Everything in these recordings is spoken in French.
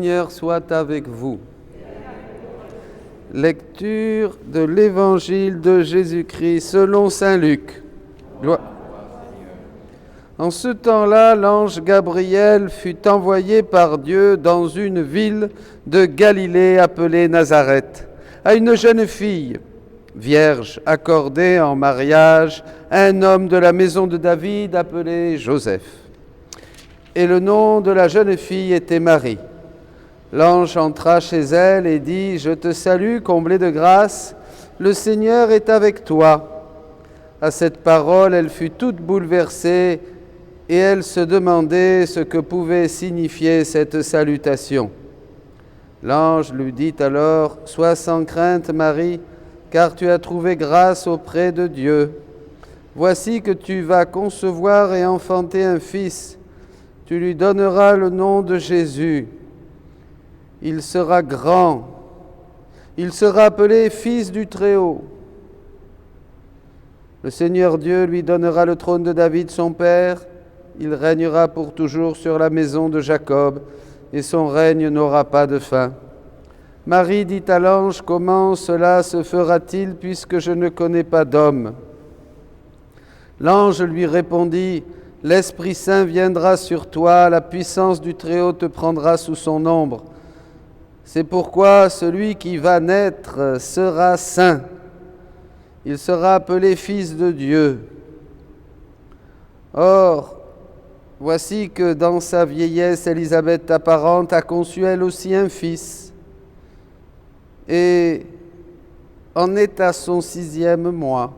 Seigneur soit avec vous. Lecture de l'Évangile de Jésus-Christ selon saint Luc. En ce temps-là, l'ange Gabriel fut envoyé par Dieu dans une ville de Galilée appelée Nazareth, à une jeune fille, vierge, accordée en mariage à un homme de la maison de David appelé Joseph. Et le nom de la jeune fille était Marie. L'ange entra chez elle et dit « Je te salue, comblée de grâce, le Seigneur est avec toi. » À cette parole, elle fut toute bouleversée et elle se demandait ce que pouvait signifier cette salutation. L'ange lui dit alors « Sois sans crainte, Marie, car tu as trouvé grâce auprès de Dieu. Voici que tu vas concevoir et enfanter un fils. Tu lui donneras le nom de Jésus. Il sera grand. Il sera appelé Fils du Très-Haut. Le Seigneur Dieu lui donnera le trône de David, son père. Il régnera pour toujours sur la maison de Jacob, et son règne n'aura pas de fin. » Marie dit à l'ange « Comment cela se fera-t-il puisque je ne connais pas d'homme ?» L'ange lui répondit « L'Esprit Saint viendra sur toi, la puissance du Très-Haut te prendra sous son ombre. C'est pourquoi celui qui va naître sera saint. Il sera appelé Fils de Dieu. Or, voici que dans sa vieillesse, Élisabeth, ta parente, a conçu elle aussi un fils, et en est à son 6e mois,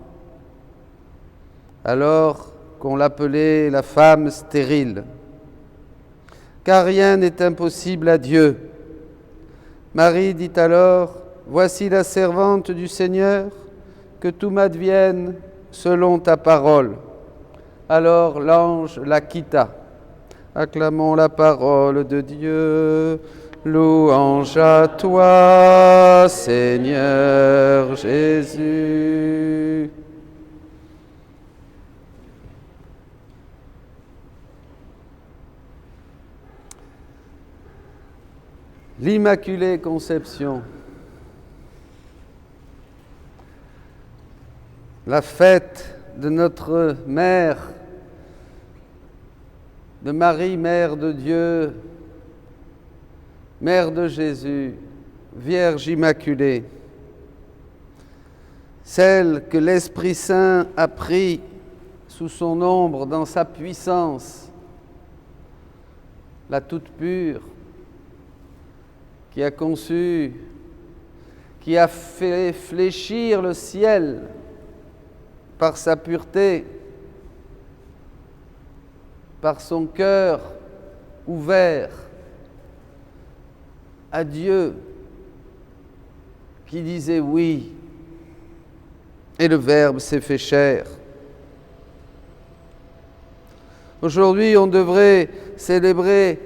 alors qu'on l'appelait la femme stérile. Car rien n'est impossible à Dieu. Marie dit alors, « Voici la servante du Seigneur, que tout m'advienne selon ta parole. » Alors l'ange la quitta. Acclamons la parole de Dieu. Louange à toi, Seigneur Jésus. L'Immaculée Conception. La fête de notre mère, de Marie, mère de Dieu, mère de Jésus, Vierge Immaculée, celle que l'Esprit Saint a pris sous son ombre dans sa puissance, la toute pure, qui a conçu, qui a fait fléchir le ciel par sa pureté, par son cœur ouvert à Dieu, qui disait oui, et le Verbe s'est fait chair. Aujourd'hui, on devrait célébrer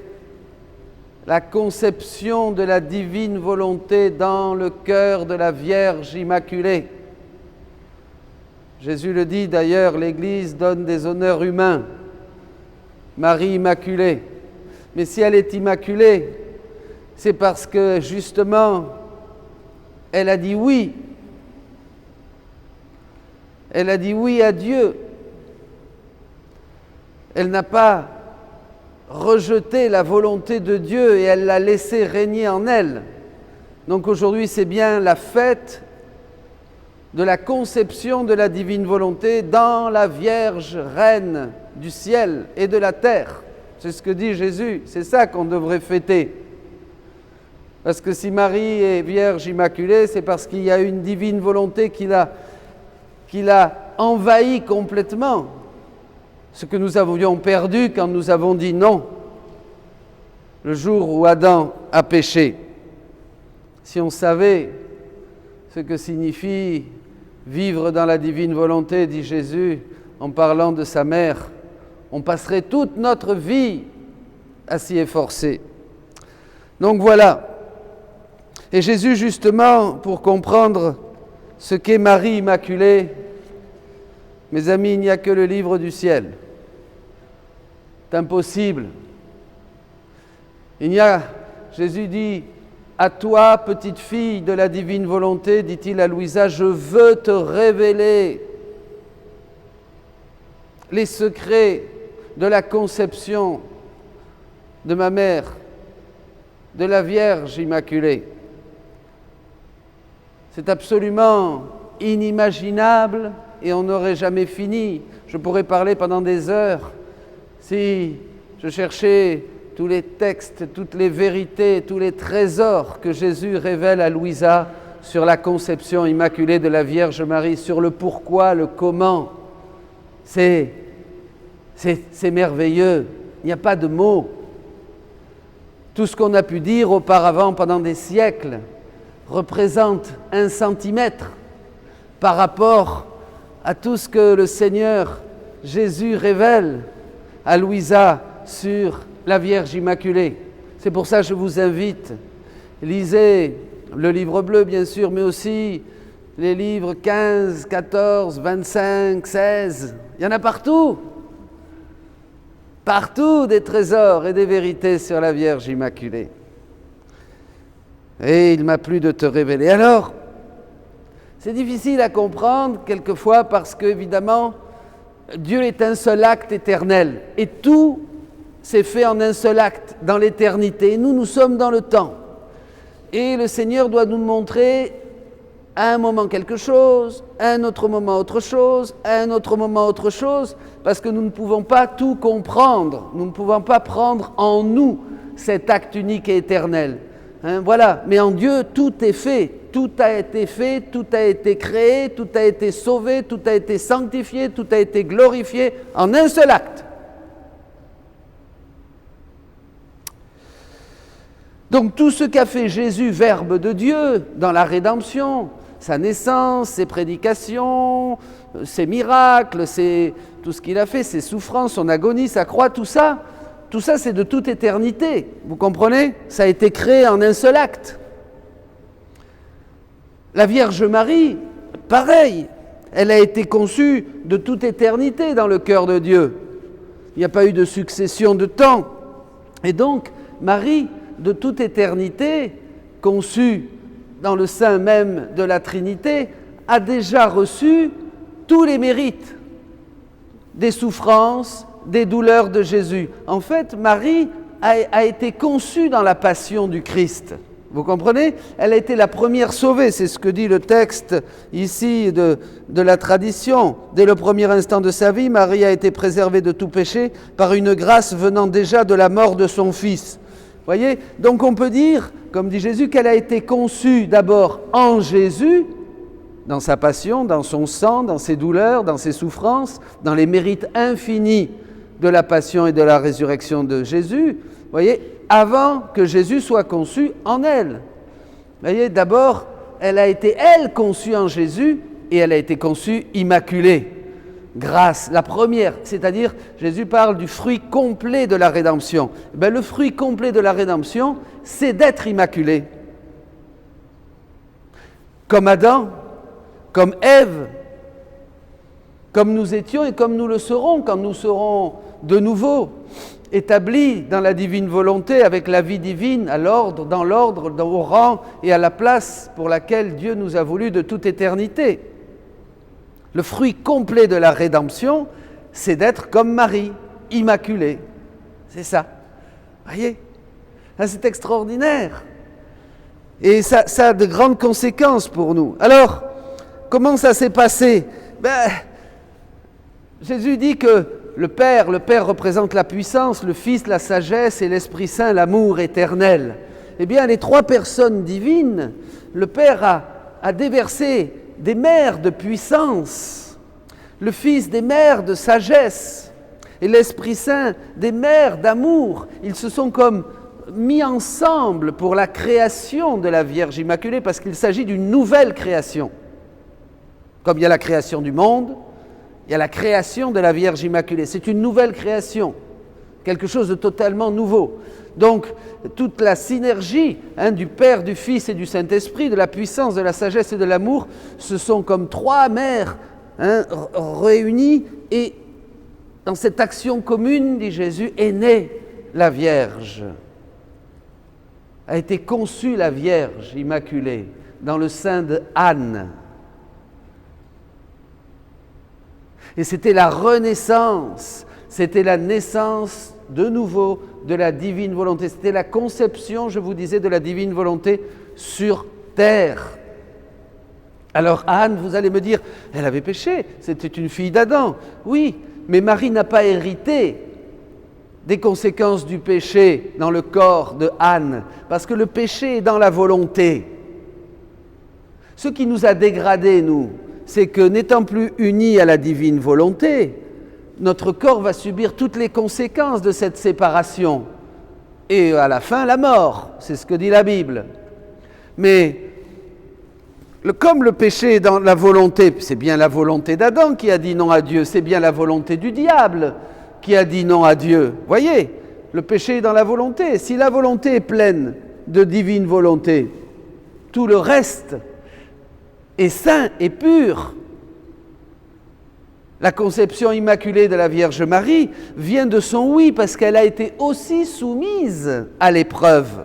la conception de la divine volonté dans le cœur de la Vierge Immaculée. Jésus le dit d'ailleurs, l'Église donne des honneurs humains. Marie Immaculée. Mais si elle est immaculée, c'est parce que justement, elle a dit oui. Elle a dit oui à Dieu. Elle n'a pas rejeté la volonté de Dieu et elle l'a laissé régner en elle. Donc aujourd'hui, c'est bien la fête de la conception de la divine volonté dans la Vierge Reine du ciel et de la terre. C'est ce que dit Jésus, c'est ça qu'on devrait fêter. Parce que si Marie est Vierge Immaculée, c'est parce qu'il y a une divine volonté qui l'a envahi complètement. Ce que nous avions perdu quand nous avons dit non, le jour où Adam a péché. Si on savait ce que signifie vivre dans la divine volonté, dit Jésus, en parlant de sa mère, on passerait toute notre vie à s'y efforcer. Donc voilà. Et Jésus, justement, pour comprendre ce qu'est Marie Immaculée, mes amis, il n'y a que le livre du ciel. C'est impossible. Il n'y a Jésus dit, à toi, petite fille de la divine volonté, dit-il à Louisa, je veux te révéler les secrets de la conception de ma mère, de la Vierge Immaculée. C'est absolument inimaginable et on n'aurait jamais fini. Je pourrais parler pendant des heures si je cherchais tous les textes, toutes les vérités, tous les trésors que Jésus révèle à Louisa sur la conception immaculée de la Vierge Marie, sur le pourquoi, le comment. C'est merveilleux, il n'y a pas de mots. Tout ce qu'on a pu dire auparavant pendant des siècles représente 1 centimètre par rapport à tout ce que le Seigneur Jésus révèle à Louisa sur la Vierge Immaculée. C'est pour ça que je vous invite, lisez le livre bleu bien sûr, mais aussi les livres 15, 14, 25, 16, il y en a partout. Partout des trésors et des vérités sur la Vierge Immaculée. Et il m'a plu de te révéler. Alors, c'est difficile à comprendre quelquefois parce qu'évidemment, Dieu est un seul acte éternel. Et tout s'est fait en un seul acte, dans l'éternité. Nous sommes dans le temps. Et le Seigneur doit nous montrer à un moment quelque chose, à un autre moment autre chose, à un autre moment autre chose, parce que nous ne pouvons pas tout comprendre, nous ne pouvons pas prendre en nous cet acte unique et éternel. Voilà, mais en Dieu tout est fait, tout a été créé, tout a été sauvé, tout a été sanctifié, tout a été glorifié en un seul acte. Donc tout ce qu'a fait Jésus, Verbe de Dieu, dans la rédemption, sa naissance, ses prédications, ses miracles, tout ce qu'il a fait, ses souffrances, son agonie, sa croix, tout ça c'est de toute éternité. Vous comprenez? Ça a été créé en un seul acte. La Vierge Marie, pareil, elle a été conçue de toute éternité dans le cœur de Dieu. Il n'y a pas eu de succession de temps. Et donc, Marie, de toute éternité, conçue dans le sein même de la Trinité, a déjà reçu tous les mérites des souffrances, des douleurs de Jésus. En fait, Marie a été conçue dans la passion du Christ. Vous comprenez? Elle a été la première sauvée, c'est ce que dit le texte ici de la tradition. Dès le premier instant de sa vie, Marie a été préservée de tout péché par une grâce venant déjà de la mort de son Fils. Voyez? Donc on peut dire, comme dit Jésus, qu'elle a été conçue d'abord en Jésus, dans sa passion, dans son sang, dans ses douleurs, dans ses souffrances, dans les mérites infinis de la passion et de la résurrection de Jésus, voyez, avant que Jésus soit conçu en elle. Voyez, d'abord, elle a été, elle, conçue en Jésus, et elle a été conçue immaculée. Grâce, la première, c'est-à-dire, Jésus parle du fruit complet de la rédemption. Le fruit complet de la rédemption, c'est d'être immaculé. Comme Adam, comme Ève, comme nous étions et comme nous le serons quand nous serons de nouveau établis dans la divine volonté avec la vie divine, dans l'ordre, au rang et à la place pour laquelle Dieu nous a voulu de toute éternité. Le fruit complet de la rédemption, c'est d'être comme Marie, immaculée. C'est ça. Voyez? C'est extraordinaire. Et ça a de grandes conséquences pour nous. Alors, comment ça s'est passé? Jésus dit que le Père représente la puissance, le Fils, la sagesse et l'Esprit Saint, l'amour éternel. Eh bien, les trois personnes divines, le Père a déversé des mers de puissance, le Fils des mers de sagesse et l'Esprit Saint des mers d'amour. Ils se sont comme mis ensemble pour la création de la Vierge Immaculée parce qu'il s'agit d'une nouvelle création. Comme il y a la création du monde, il y a la création de la Vierge Immaculée. C'est une nouvelle création, quelque chose de totalement nouveau. Donc, toute la synergie du Père, du Fils et du Saint-Esprit, de la puissance, de la sagesse et de l'amour, ce sont comme trois mères réunies. Et dans cette action commune, dit Jésus, est née la Vierge. a été conçue la Vierge Immaculée dans le sein de Anne. Et c'était la renaissance, c'était la naissance de nouveau de la divine volonté. C'était la conception, je vous disais, de la divine volonté sur terre. Alors Anne, vous allez me dire, elle avait péché, c'était une fille d'Adam. Oui, mais Marie n'a pas hérité des conséquences du péché dans le corps de Anne, parce que le péché est dans la volonté. Ce qui nous a dégradés, nous, c'est que n'étant plus unis à la divine volonté, notre corps va subir toutes les conséquences de cette séparation. Et à la fin, la mort, c'est ce que dit la Bible. Mais comme le péché est dans la volonté, c'est bien la volonté d'Adam qui a dit non à Dieu, c'est bien la volonté du diable qui a dit non à Dieu. Voyez, le péché est dans la volonté. Si la volonté est pleine de divine volonté, tout le reste est saint et pur. La conception immaculée de la Vierge Marie vient de son oui, parce qu'elle a été aussi soumise à l'épreuve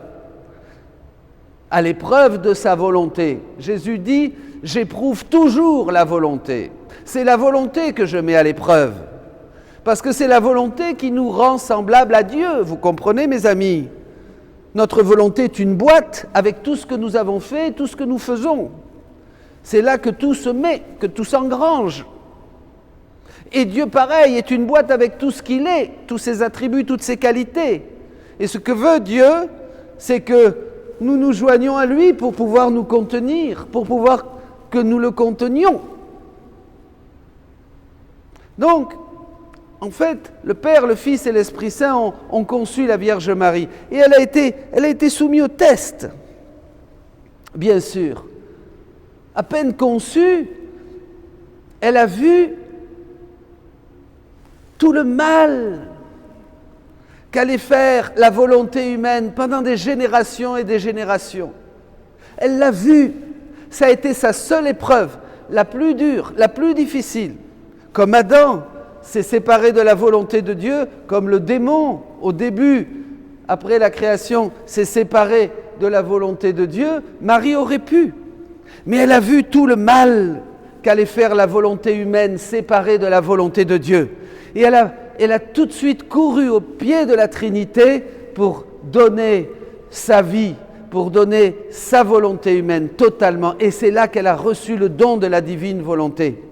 de sa volonté. Jésus dit, j'éprouve toujours la volonté. C'est la volonté que je mets à l'épreuve, parce que c'est la volonté qui nous rend semblables à Dieu. Vous comprenez, mes amis? Notre volonté est une boîte avec tout ce que nous avons fait, tout ce que nous faisons. C'est là que tout se met, que tout s'engrange. Et Dieu, pareil, est une boîte avec tout ce qu'il est, tous ses attributs, toutes ses qualités. Et ce que veut Dieu, c'est que nous nous joignions à lui pour pouvoir nous contenir, pour pouvoir que nous le contenions. Donc, en fait, le Père, le Fils et l'Esprit Saint ont conçu la Vierge Marie. Et elle a été soumise au test, bien sûr. À peine conçue, elle a vu tout le mal qu'allait faire la volonté humaine pendant des générations et des générations. Elle l'a vu. Ça a été sa seule épreuve, la plus dure, la plus difficile. Comme Adam s'est séparé de la volonté de Dieu, comme le démon, au début, après la création, s'est séparé de la volonté de Dieu, Marie aurait pu. Mais elle a vu tout le mal qu'allait faire la volonté humaine séparée de la volonté de Dieu. Et elle a tout de suite couru au pied de la Trinité pour donner sa vie, pour donner sa volonté humaine totalement. Et c'est là qu'elle a reçu le don de la divine volonté.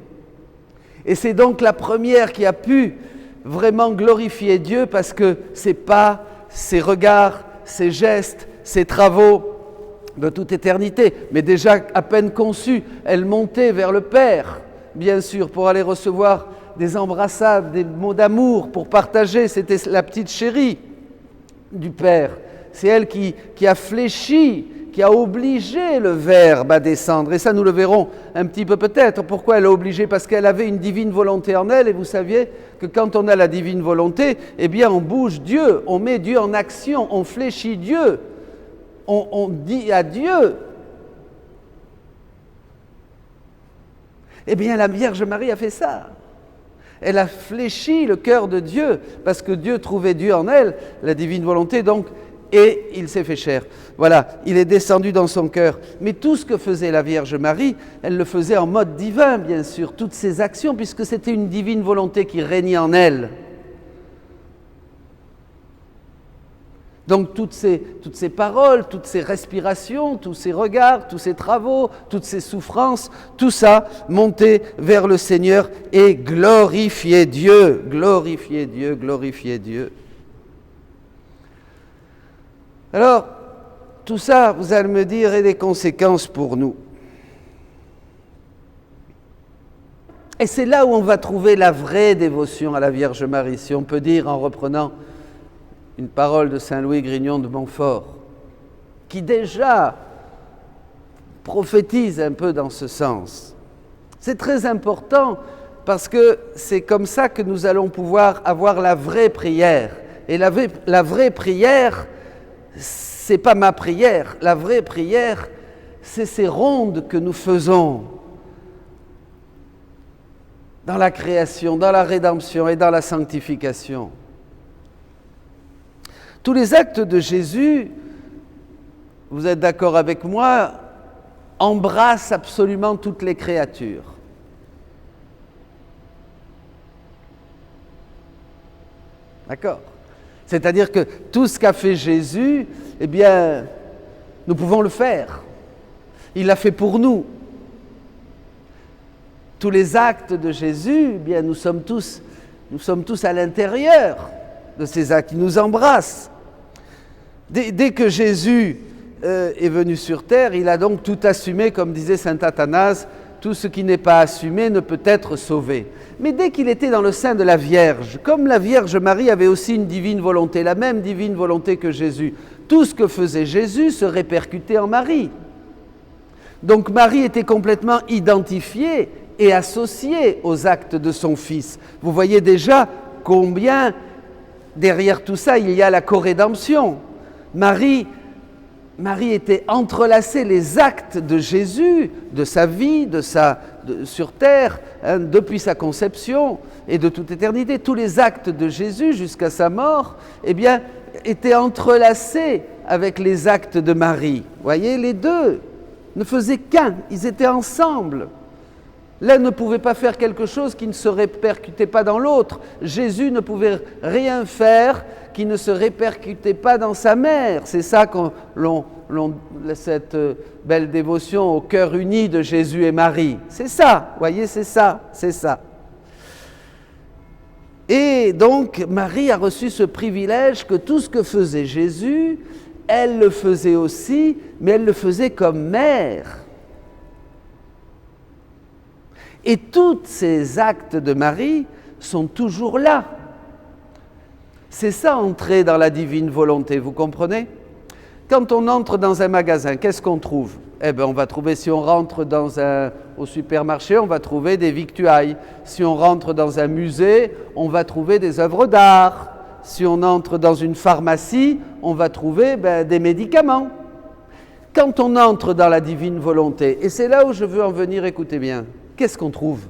Et c'est donc la première qui a pu vraiment glorifier Dieu, parce que ses pas, ses regards, ses gestes, ses travaux de toute éternité, mais déjà à peine conçue, elle montait vers le Père, bien sûr, pour aller recevoir des embrassades, des mots d'amour, pour partager. C'était la petite chérie du Père. C'est elle qui a fléchi, qui a obligé le Verbe à descendre. Et ça, nous le verrons un petit peu peut-être. Pourquoi elle a obligé? Parce qu'elle avait une divine volonté en elle. Et vous saviez que quand on a la divine volonté, eh bien on bouge Dieu, on met Dieu en action, on fléchit Dieu. On dit à Dieu. Eh bien, la Vierge Marie a fait ça. Elle a fléchi le cœur de Dieu, parce que Dieu trouvait Dieu en elle, la divine volonté, donc, et il s'est fait chair. Voilà, il est descendu dans son cœur. Mais tout ce que faisait la Vierge Marie, elle le faisait en mode divin, bien sûr, toutes ses actions, puisque c'était une divine volonté qui régnait en elle. Donc toutes ces paroles, toutes ces respirations, tous ces regards, tous ces travaux, toutes ces souffrances, tout ça montait vers le Seigneur et glorifiait Dieu, glorifiait Dieu, glorifiait Dieu. Alors, tout ça, vous allez me dire, a des conséquences pour nous. Et c'est là où on va trouver la vraie dévotion à la Vierge Marie, si on peut dire, en reprenant une parole de Saint Louis Grignon de Montfort, qui déjà prophétise un peu dans ce sens. C'est très important, parce que c'est comme ça que nous allons pouvoir avoir la vraie prière. Et la vraie prière, c'est pas ma prière. La vraie prière, c'est ces rondes que nous faisons dans la création, dans la rédemption et dans la sanctification. Tous les actes de Jésus vous êtes d'accord avec moi, embrasse absolument toutes les créatures. D'accord? C'est-à-dire que tout ce qu'a fait Jésus, eh bien, nous pouvons le faire. Il l'a fait pour nous. Tous les actes de Jésus, eh bien, nous sommes tous à l'intérieur de ces actes. Il nous embrasse. Dès que Jésus est venu sur terre, il a donc tout assumé, comme disait saint Athanase, tout ce qui n'est pas assumé ne peut être sauvé. Mais dès qu'il était dans le sein de la Vierge, comme la Vierge Marie avait aussi une divine volonté, la même divine volonté que Jésus, tout ce que faisait Jésus se répercutait en Marie. Donc Marie était complètement identifiée et associée aux actes de son Fils. Vous voyez déjà combien derrière tout ça il y a la corédemption. Marie était entrelacée, les actes de Jésus, de sa vie, sur terre, depuis sa conception et de toute éternité, tous les actes de Jésus jusqu'à sa mort, eh bien, étaient entrelacés avec les actes de Marie. Vous voyez, les deux ne faisaient qu'un, ils étaient ensemble. L'un ne pouvait pas faire quelque chose qui ne se répercutait pas dans l'autre. Jésus ne pouvait rien faire qui ne se répercutait pas dans sa mère. C'est ça cette belle dévotion au cœur uni de Jésus et Marie. C'est ça, vous voyez, c'est ça. Et donc, Marie a reçu ce privilège que tout ce que faisait Jésus, elle le faisait aussi, mais elle le faisait comme mère. Et tous ces actes de Marie sont toujours là. C'est ça, entrer dans la divine volonté, vous comprenez? Quand on entre dans un magasin, qu'est-ce qu'on trouve? Eh bien, on va trouver, si on rentre au supermarché, on va trouver des victuailles. Si on rentre dans un musée, on va trouver des œuvres d'art. Si on entre dans une pharmacie, on va trouver des médicaments. Quand on entre dans la divine volonté, et c'est là où je veux en venir, écoutez bien, qu'est-ce qu'on trouve?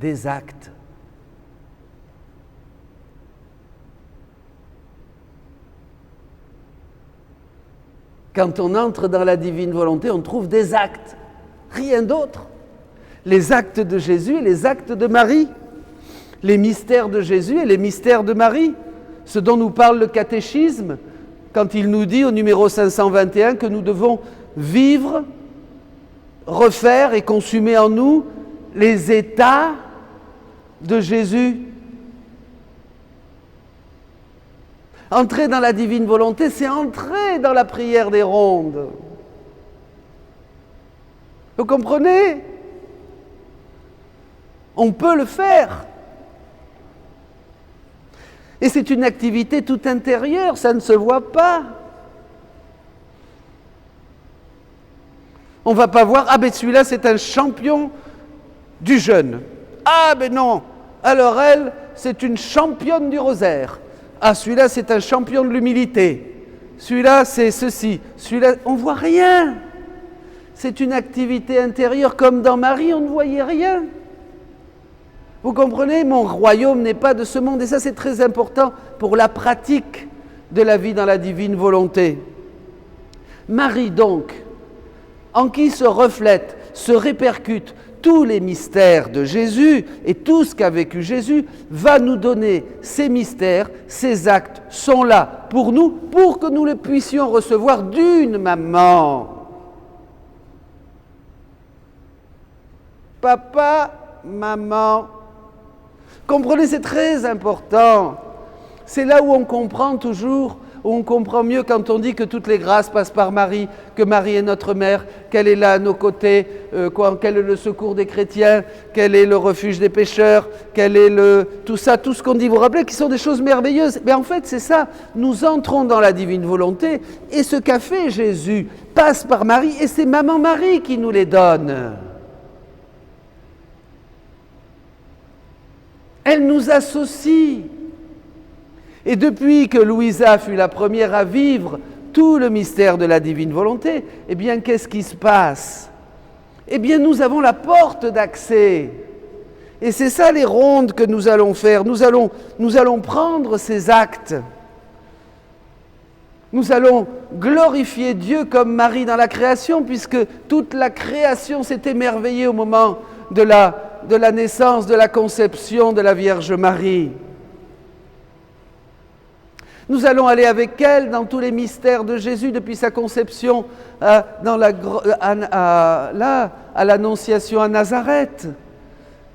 Des actes. Quand on entre dans la divine volonté, on trouve des actes, rien d'autre. Les actes de Jésus et les actes de Marie. Les mystères de Jésus et les mystères de Marie. Ce dont nous parle le catéchisme, quand il nous dit au numéro 521 que nous devons vivre, refaire et consumer en nous les états de Jésus. Entrer dans la divine volonté, c'est entrer dans la prière des rondes. Vous comprenez? On peut le faire. Et c'est une activité tout intérieure, ça ne se voit pas. On ne va pas voir, celui-là c'est un champion du jeûne. Non, alors elle, c'est une championne du rosaire. Celui-là c'est un champion de l'humilité. Celui-là c'est ceci. Celui-là, on ne voit rien. C'est une activité intérieure, comme dans Marie, on ne voyait rien. Vous comprenez, mon royaume n'est pas de ce monde. Et ça c'est très important pour la pratique de la vie dans la divine volonté. Marie donc, en qui se reflètent, se répercutent tous les mystères de Jésus et tout ce qu'a vécu Jésus, va nous donner ces mystères, ces actes sont là pour nous, pour que nous les puissions recevoir d'une maman. Papa, maman. Comprenez, c'est très important. C'est là où on comprend toujours, où on comprend mieux quand on dit que toutes les grâces passent par Marie, que Marie est notre mère, qu'elle est là à nos côtés, qu'elle est le secours des chrétiens, qu'elle est le refuge des pécheurs, qu'elle est tout ça, tout ce qu'on dit, vous vous rappelez, qui sont des choses merveilleuses. Mais en fait, c'est ça, nous entrons dans la divine volonté, et ce qu'a fait Jésus passe par Marie, et c'est Maman Marie qui nous les donne. Elle nous associe. Et depuis que Louisa fut la première à vivre tout le mystère de la divine volonté, eh bien, qu'est-ce qui se passe? Eh bien, nous avons la porte d'accès. Et c'est ça les rondes que nous allons faire. Nous allons prendre ces actes Nous allons glorifier Dieu comme Marie dans la création, puisque toute la création s'est émerveillée au moment de la naissance, de la conception de la Vierge Marie. Nous allons aller avec elle dans tous les mystères de Jésus depuis sa conception à l'Annonciation à Nazareth.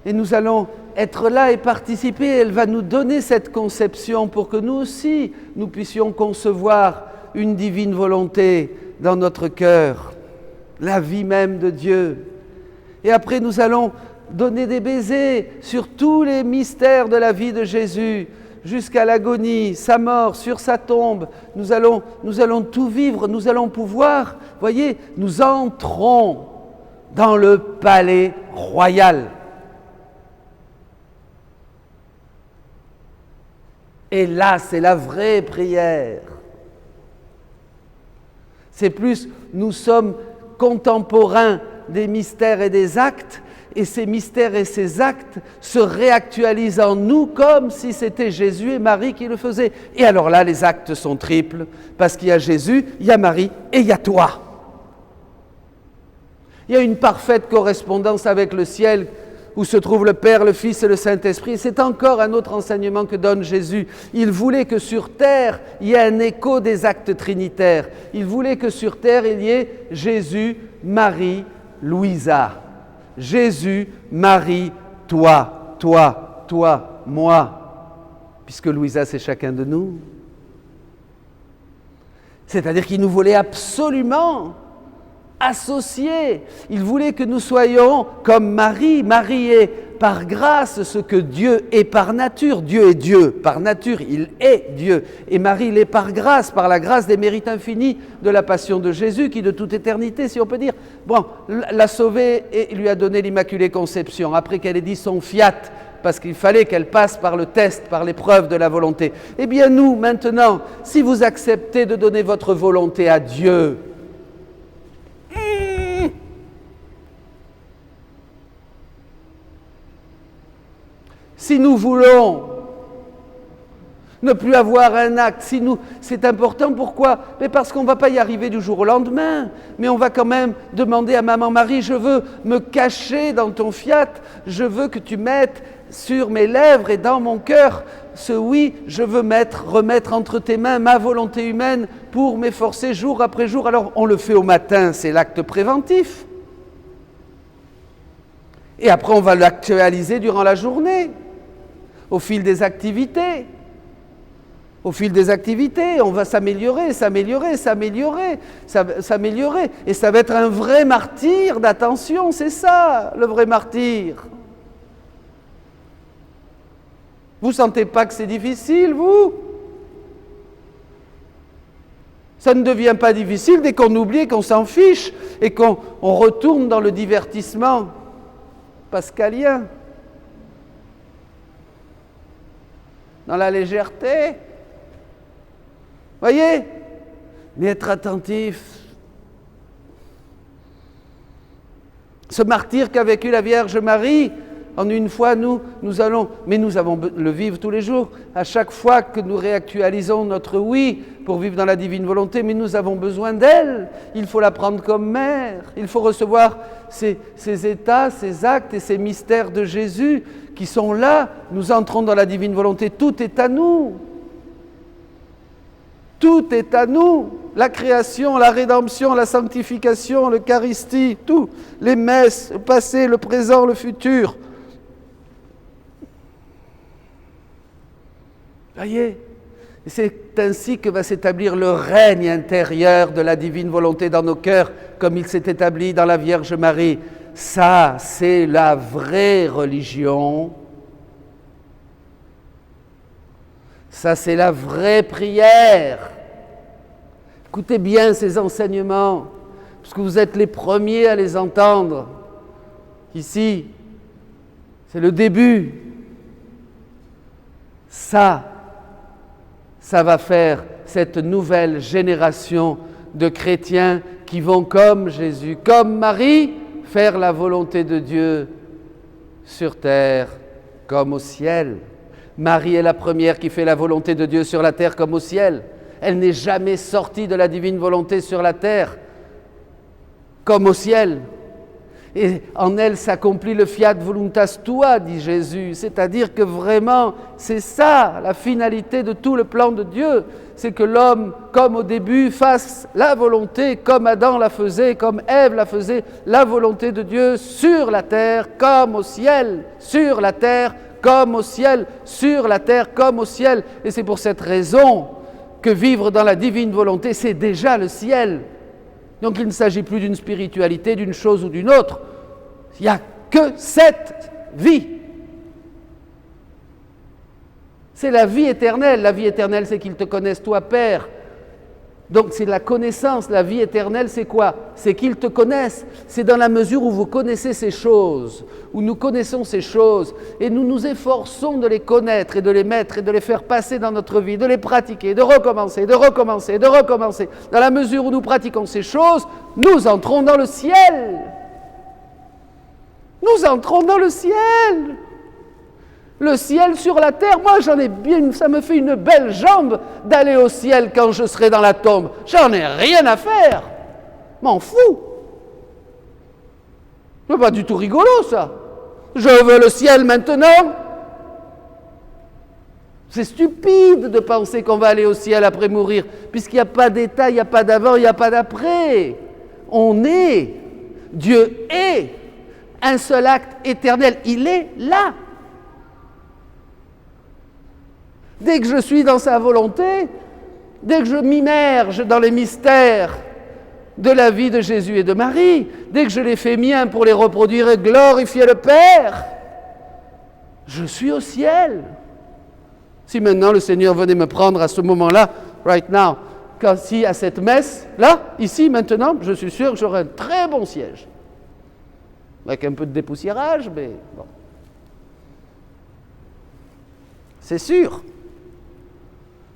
Et nous allons être là et participer. Elle va nous donner cette conception pour que nous aussi, nous puissions concevoir une divine volonté dans notre cœur, la vie même de Dieu. Et après, nous allons donner des baisers sur tous les mystères de la vie de Jésus, jusqu'à l'agonie, sa mort, sur sa tombe. Nous allons tout vivre, nous allons pouvoir, voyez, nous entrons dans le palais royal. Et là, c'est la vraie prière. C'est plus, nous sommes contemporains des mystères et des actes, et ces mystères et ces actes se réactualisent en nous comme si c'était Jésus et Marie qui le faisaient. Et alors là, les actes sont triples, parce qu'il y a Jésus, il y a Marie et il y a toi. Il y a une parfaite correspondance avec le ciel, où se trouvent le Père, le Fils et le Saint-Esprit. C'est encore un autre enseignement que donne Jésus. Il voulait que sur terre, il y ait un écho des actes trinitaires. Il voulait que sur terre, il y ait Jésus, Marie, Louisa. Jésus, Marie, toi, moi. Puisque Louisa, c'est chacun de nous. C'est-à-dire qu'il nous voulait absolument associés. Il voulait que nous soyons comme Marie. Marie est par grâce ce que Dieu est par nature. Dieu est Dieu par nature, il est Dieu. Et Marie l'est par grâce, par la grâce des mérites infinis de la passion de Jésus, qui de toute éternité, si on peut dire, l'a sauvée et lui a donné l'Immaculée Conception, après qu'elle ait dit son fiat, parce qu'il fallait qu'elle passe par le test, par l'épreuve de la volonté. Eh bien nous, maintenant, si vous acceptez de donner votre volonté à Dieu, si nous voulons ne plus avoir un acte, c'est important, pourquoi? Mais parce qu'on ne va pas y arriver du jour au lendemain, mais on va quand même demander à Maman Marie, je veux me cacher dans ton fiat, je veux que tu mettes sur mes lèvres et dans mon cœur ce oui, je veux remettre entre tes mains ma volonté humaine pour m'efforcer jour après jour. Alors on le fait au matin, c'est l'acte préventif. Et après on va l'actualiser durant la journée. Au fil des activités, on va s'améliorer. Et ça va être un vrai martyre d'attention, c'est ça, le vrai martyr. Vous ne sentez pas que c'est difficile, vous? Ça ne devient pas difficile dès qu'on oublie, qu'on s'en fiche et qu'on retourne dans le divertissement pascalien. Dans la légèreté. Voyez? Mais être attentif. Ce martyre qu'a vécu la Vierge Marie, en une fois, nous allons le vivre tous les jours, à chaque fois que nous réactualisons notre oui pour vivre dans la divine volonté, mais nous avons besoin d'elle. Il faut la prendre comme mère. Il faut recevoir ces états, ces actes et ces mystères de Jésus qui sont là. Nous entrons dans la divine volonté. Tout est à nous. Tout est à nous. La création, la rédemption, la sanctification, l'Eucharistie, tout. Les messes, le passé, le présent, le futur. Voyez, c'est ainsi que va s'établir le règne intérieur de la divine volonté dans nos cœurs, comme il s'est établi dans la Vierge Marie. Ça, c'est la vraie religion. Ça, c'est la vraie prière. Écoutez bien ces enseignements, parce que vous êtes les premiers à les entendre. Ici, c'est le début. Ça va faire cette nouvelle génération de chrétiens qui vont comme Jésus, comme Marie, faire la volonté de Dieu sur terre comme au ciel. Marie est la première qui fait la volonté de Dieu sur la terre comme au ciel. Elle n'est jamais sortie de la divine volonté sur la terre, comme au ciel. Et en elle s'accomplit le fiat voluntas tua, dit Jésus. C'est-à-dire que vraiment, c'est ça la finalité de tout le plan de Dieu. C'est que l'homme, comme au début, fasse la volonté, comme Adam la faisait, comme Ève la faisait, la volonté de Dieu sur la terre comme au ciel, sur la terre comme au ciel, sur la terre comme au ciel. Et c'est pour cette raison que vivre dans la divine volonté, c'est déjà le ciel. Donc il ne s'agit plus d'une spiritualité, d'une chose ou d'une autre. Il n'y a que cette vie. C'est la vie éternelle. La vie éternelle, c'est qu'ils te connaissent, toi, Père. Donc c'est la connaissance. La vie éternelle, c'est quoi? C'est qu'ils te connaissent. C'est dans la mesure où vous connaissez ces choses, où nous connaissons ces choses, et nous nous efforçons de les connaître et de les mettre et de les faire passer dans notre vie, de les pratiquer, de recommencer, de recommencer, de recommencer. Dans la mesure où nous pratiquons ces choses, nous entrons dans le ciel. Nous entrons dans le ciel. Le ciel sur la terre, moi j'en ai bien, ça me fait une belle jambe d'aller au ciel quand je serai dans la tombe. J'en ai rien à faire. M'en fous. C'est pas du tout rigolo ça. Je veux le ciel maintenant. C'est stupide de penser qu'on va aller au ciel après mourir, puisqu'il n'y a pas d'état, il n'y a pas d'avant, il n'y a pas d'après. On est, Dieu est, un seul acte éternel, il est là. Dès que je suis dans sa volonté, dès que je m'immerge dans les mystères de la vie de Jésus et de Marie, dès que je les fais miens pour les reproduire et glorifier le Père, je suis au ciel. Si maintenant le Seigneur venait me prendre à ce moment-là, right now, si à cette messe, là, ici, maintenant, je suis sûr que j'aurai un très bon siège. Avec un peu de dépoussiérage, mais bon. C'est sûr.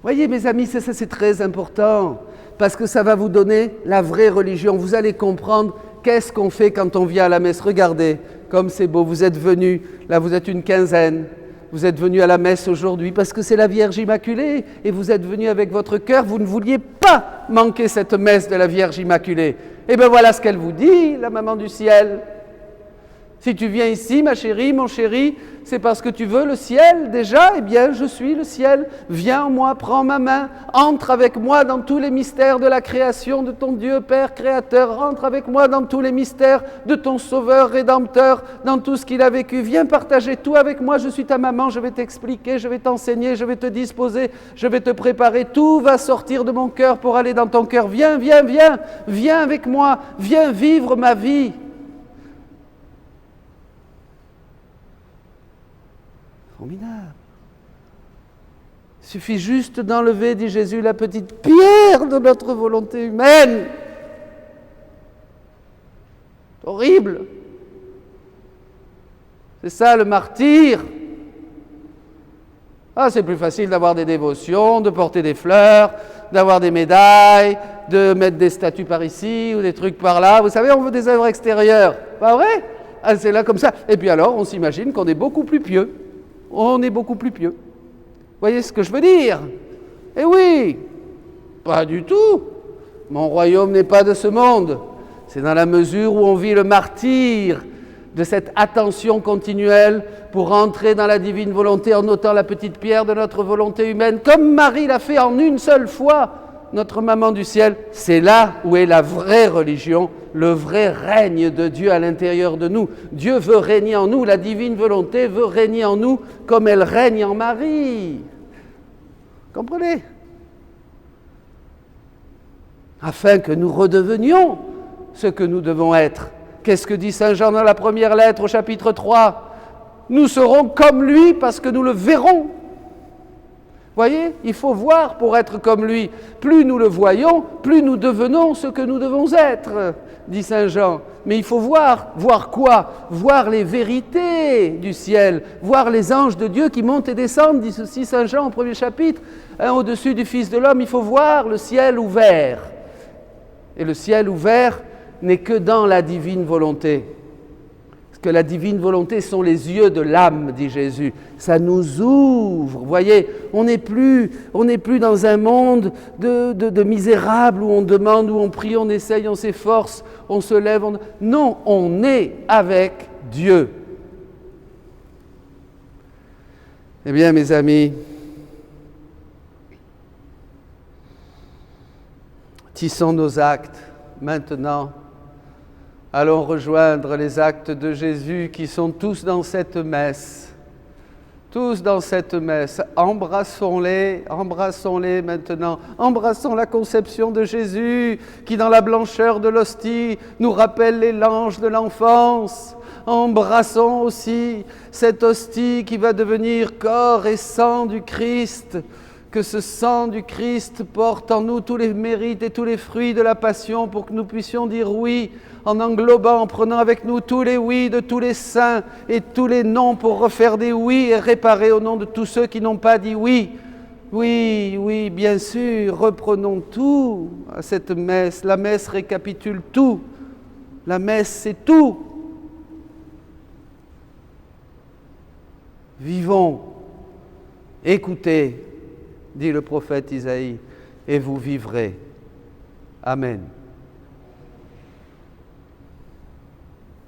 Voyez, mes amis, ça c'est très important, parce que ça va vous donner la vraie religion. Vous allez comprendre qu'est-ce qu'on fait quand on vient à la messe. Regardez, comme c'est beau, vous êtes venus, là vous êtes une quinzaine, vous êtes venus à la messe aujourd'hui parce que c'est la Vierge Immaculée, et vous êtes venus avec votre cœur, vous ne vouliez pas manquer cette messe de la Vierge Immaculée. Et bien voilà ce qu'elle vous dit, la maman du ciel. Si tu viens ici, ma chérie, mon chéri, c'est parce que tu veux le ciel déjà. Eh bien, je suis le ciel. Viens en moi, prends ma main, entre avec moi dans tous les mystères de la création de ton Dieu, Père Créateur. Rentre avec moi dans tous les mystères de ton Sauveur, Rédempteur, dans tout ce qu'il a vécu. Viens partager tout avec moi. Je suis ta maman, je vais t'expliquer, je vais t'enseigner, je vais te disposer, je vais te préparer. Tout va sortir de mon cœur pour aller dans ton cœur. Viens, viens, viens, viens avec moi. Viens vivre ma vie. Formidable. Il suffit juste d'enlever, dit Jésus, la petite pierre de notre volonté humaine. C'est horrible. C'est ça le martyr. Ah, c'est plus facile d'avoir des dévotions, de porter des fleurs, d'avoir des médailles, de mettre des statues par ici ou des trucs par là. Vous savez, on veut des œuvres extérieures. Pas vrai? Ah, c'est là comme ça. Et puis alors, on s'imagine qu'on est beaucoup plus pieux. On est beaucoup plus pieux. Vous voyez ce que je veux dire? Eh oui, pas du tout. Mon royaume n'est pas de ce monde. C'est dans la mesure où on vit le martyre de cette attention continuelle pour entrer dans la divine volonté en ôtant la petite pierre de notre volonté humaine, comme Marie l'a fait en une seule fois, notre maman du ciel. C'est là où est la vraie religion, le vrai règne de Dieu à l'intérieur de nous. Dieu veut régner en nous, la divine volonté veut régner en nous comme elle règne en Marie. Comprenez? Afin que nous redevenions ce que nous devons être. Qu'est-ce que dit Saint Jean dans la première lettre au chapitre 3? Nous serons comme lui parce que nous le verrons. Voyez, il faut voir pour être comme lui. Plus nous le voyons, plus nous devenons ce que nous devons être, dit Saint Jean. Mais il faut voir. Voir quoi? Voir les vérités du ciel, voir les anges de Dieu qui montent et descendent, dit ceci Saint Jean au premier chapitre. Au-dessus du Fils de l'homme, il faut voir le ciel ouvert. Et le ciel ouvert n'est que dans la divine volonté. que la divine volonté sont les yeux de l'âme, dit Jésus. Ça nous ouvre. Vous voyez, on n'est plus dans un monde de misérables où on demande, où on prie, on essaye, on s'efforce, on se lève. Non, on est avec Dieu. Eh bien, mes amis, tissons nos actes maintenant. Allons rejoindre les actes de Jésus qui sont tous dans cette messe. Tous dans cette messe. Embrassons-les maintenant. Embrassons la conception de Jésus qui, dans la blancheur de l'hostie, nous rappelle les langes de l'enfance. Embrassons aussi cette hostie qui va devenir corps et sang du Christ. Que ce sang du Christ porte en nous tous les mérites et tous les fruits de la passion pour que nous puissions dire oui, en englobant, en prenant avec nous tous les oui de tous les saints et tous les non pour refaire des oui et réparer au nom de tous ceux qui n'ont pas dit oui. Oui, oui, bien sûr, reprenons tout à cette messe. La messe récapitule tout. La messe, c'est tout. Vivons, écoutez, dit le prophète Isaïe, et vous vivrez. Amen.